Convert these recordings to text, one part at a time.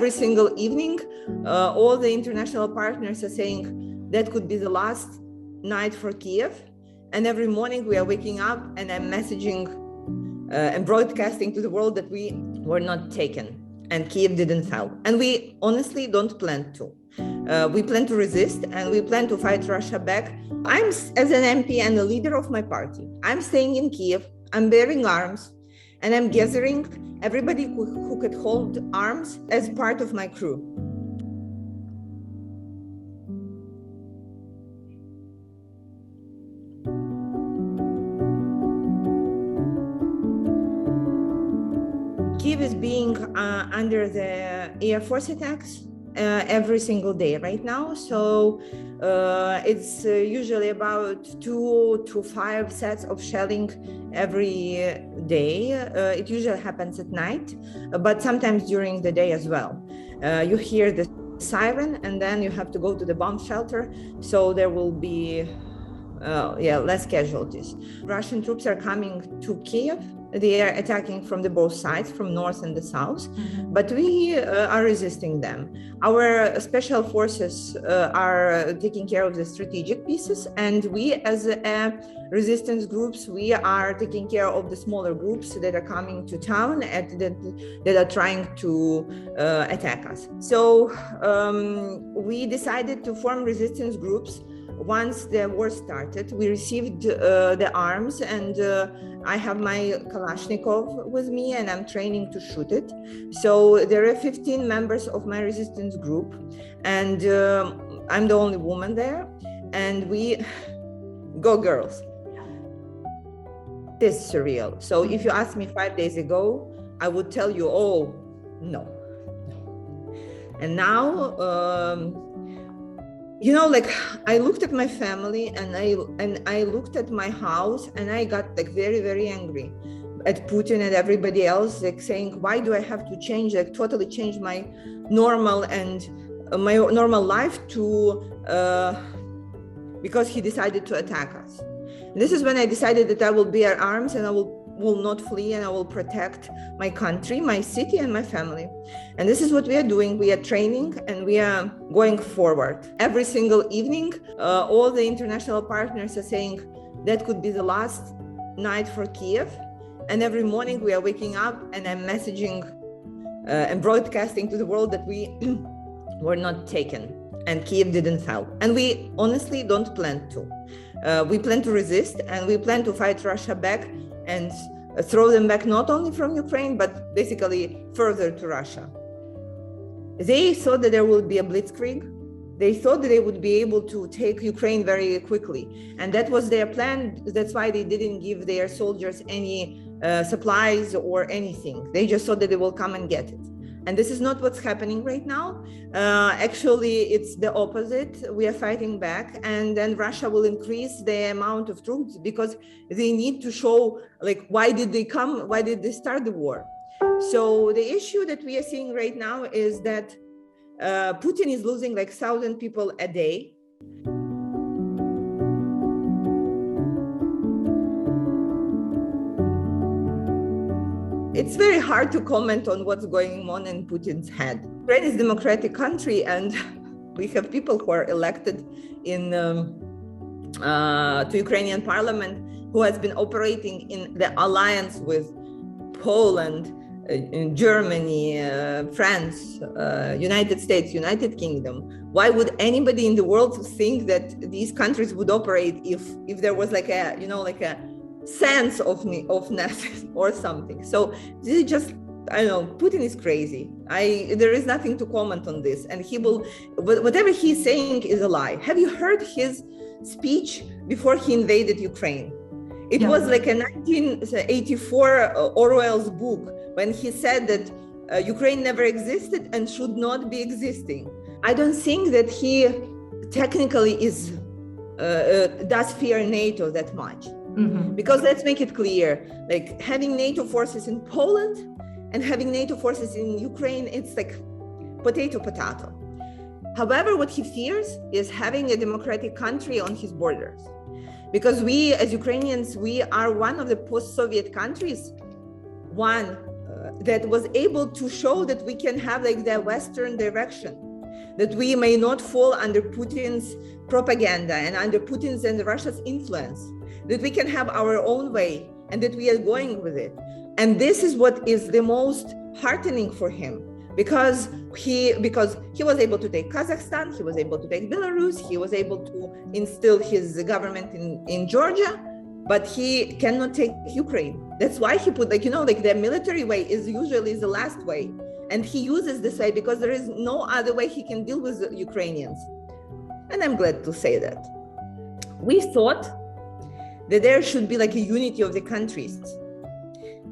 every single evening, all the international partners are saying that could be the last night for Kiev. And every morning we are waking up and I'm messaging and broadcasting to the world that we were not taken and Kiev didn't fall. And we honestly don't plan to. We plan to resist and we plan to fight Russia back. I'm, as an MP and a leader of my party, I'm staying in Kiev, I'm bearing arms, and I'm gathering everybody who could hold arms as part of my crew. Kiev is being under the Air Force attacks every single day right now. So it's usually about 2 to 5 sets of shelling every day. It usually happens at night, but sometimes during the day as well. You hear the siren and then you have to go to the bomb shelter. So there will be less casualties. Russian troops are coming to Kiev. They are attacking from the both sides, from north and the south, but we are resisting them. Our special forces are taking care of the strategic pieces, and we as resistance groups, we are taking care of the smaller groups that are coming to town that are trying to attack us. So we decided to form resistance groups. Once the war started, we received the arms, and I have my Kalashnikov with me and I'm training to shoot it. So there are 15 members of my resistance group, and I'm the only woman there, and we go girls. This is surreal. So if you asked me 5 days ago, I would tell you, oh, no. And now, I looked at my family and I looked at my house and I got very, very angry at Putin and everybody else, saying, why do I have to change, totally change my normal life because he decided to attack us. And this is when I decided that I will bear arms and I will not flee, and I will protect my country, my city, and my family. And this is what we are doing. We are training and we are going forward. Every single evening, all the international partners are saying that could be the last night for Kiev. And every morning we are waking up and I'm messaging and broadcasting to the world that we were not taken and Kiev didn't fall. And we honestly don't plan to. We plan to resist and we plan to fight Russia back and throw them back not only from Ukraine, but basically further to Russia. They thought that there would be a blitzkrieg. They thought that they would be able to take Ukraine very quickly. And that was their plan. That's why they didn't give their soldiers any supplies or anything. They just thought that they will come and get it. And this is not what's happening right now. Actually, it's the opposite. We are fighting back, and then Russia will increase the amount of troops because they need to show, why did they come? Why did they start the war? So the issue that we are seeing right now is that Putin is losing 1,000 people a day. It's very hard to comment on what's going on in Putin's head. Ukraine is a democratic country, and we have people who are elected to Ukrainian parliament who has been operating in the alliance with Poland, Germany, France, United States, United Kingdom. Why would anybody in the world think that these countries would operate if there was a sense of ness or something? So this is just, Putin is crazy. There is nothing to comment on this, and whatever he's saying is a lie. Have you heard his speech before he invaded Ukraine? It was like a 1984 Orwell's book when he said that Ukraine never existed and should not be existing. I don't think that he technically does fear NATO that much. Mm-hmm. Because let's make it clear, having NATO forces in Poland and having NATO forces in Ukraine, it's potato. However, what he fears is having a democratic country on his borders. Because we, as Ukrainians, we are one of the post-Soviet countries, that was able to show that we can have like the Western direction, that we may not fall under Putin's propaganda and under Putin's and Russia's influence, that we can have our own way and that we are going with it. And this is what is the most heartening for him, because he was able to take Kazakhstan, he was able to take Belarus, he was able to instill his government in Georgia, but he cannot take Ukraine. That's why he put the military way is usually the last way. And he uses this way because there is no other way he can deal with the Ukrainians. And I'm glad to say that. We thought that there should be like a unity of the countries,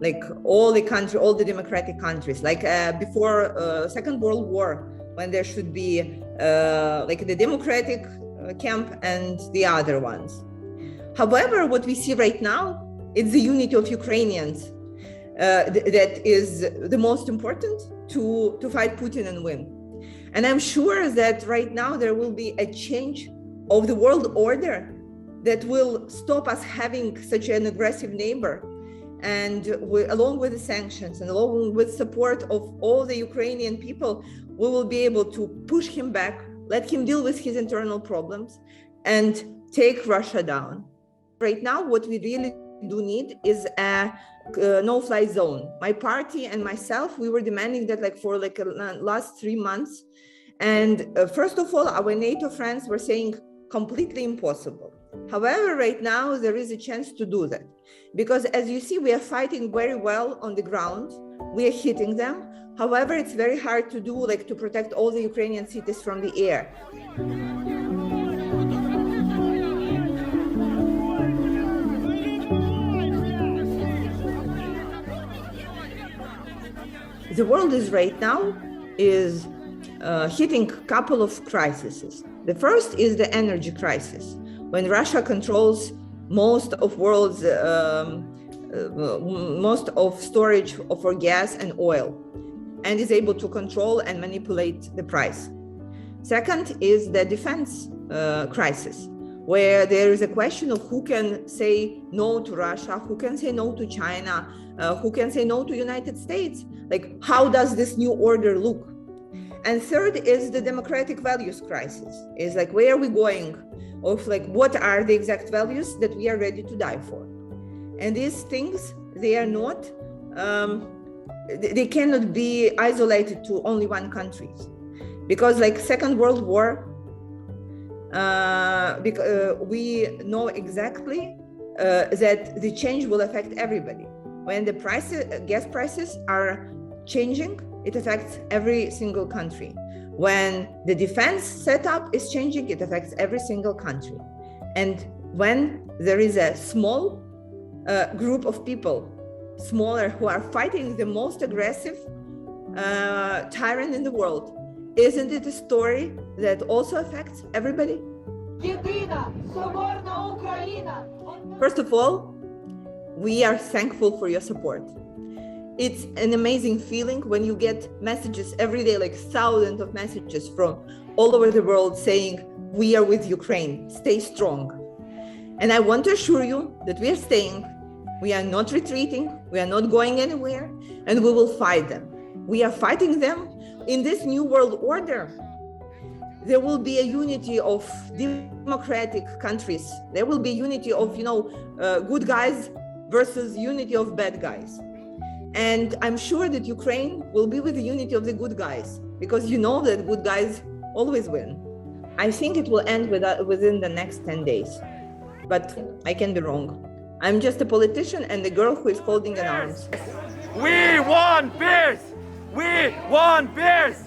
like all the democratic countries, like before Second World War, when there should be like the democratic camp and the other ones. However, what we see right now is the unity of Ukrainians that is the most important to fight Putin and win. And I'm sure that right now there will be a change of the world order that will stop us having such an aggressive neighbor. And along with the sanctions and along with support of all the Ukrainian people, we will be able to push him back, let him deal with his internal problems, and take Russia down. Right now, what we really do need is a no-fly zone. My party and myself, we were demanding that like for like last 3 months. And first of all, our NATO friends were saying completely impossible. However, right now there is a chance to do that, because as you see, we are fighting very well on the ground. We are hitting them. However, it's very hard to do, like to protect all the Ukrainian cities from the air. The world is right now hitting a couple of crises. The first is the energy crisis, when Russia controls most of world's most of storage for gas and oil, and is able to control and manipulate the price. Second is the defense crisis, where there is a question of who can say no to Russia, who can say no to China, who can say no to United States. Like, how does this new order look? And third is the democratic values crisis. Is like, where are we going? Of like, what are the exact values that we are ready to die for? And these things, they are not, they cannot be isolated to only one country. Because like Second World War, we know exactly that the change will affect everybody. When the gas prices are changing, it affects every single country. When the defense setup is changing, it affects every single country. And when there is a small group of people, smaller, who are fighting the most aggressive tyrant in the world, isn't it a story that also affects everybody? First of all, we are thankful for your support. It's an amazing feeling when you get messages every day, like thousands of messages from all over the world saying, we are with Ukraine, stay strong. And I want to assure you that we are staying, we are not retreating, we are not going anywhere, and we will fight them. We are fighting them in this new world order. There will be a unity of democratic countries. There will be unity of, good guys versus unity of bad guys. And I'm sure that Ukraine will be with the unity of the good guys, because you know that good guys always win. I think it will end within the next 10 days, but I can be wrong. I'm just a politician and the girl who is holding an arms. We want peace! We want peace!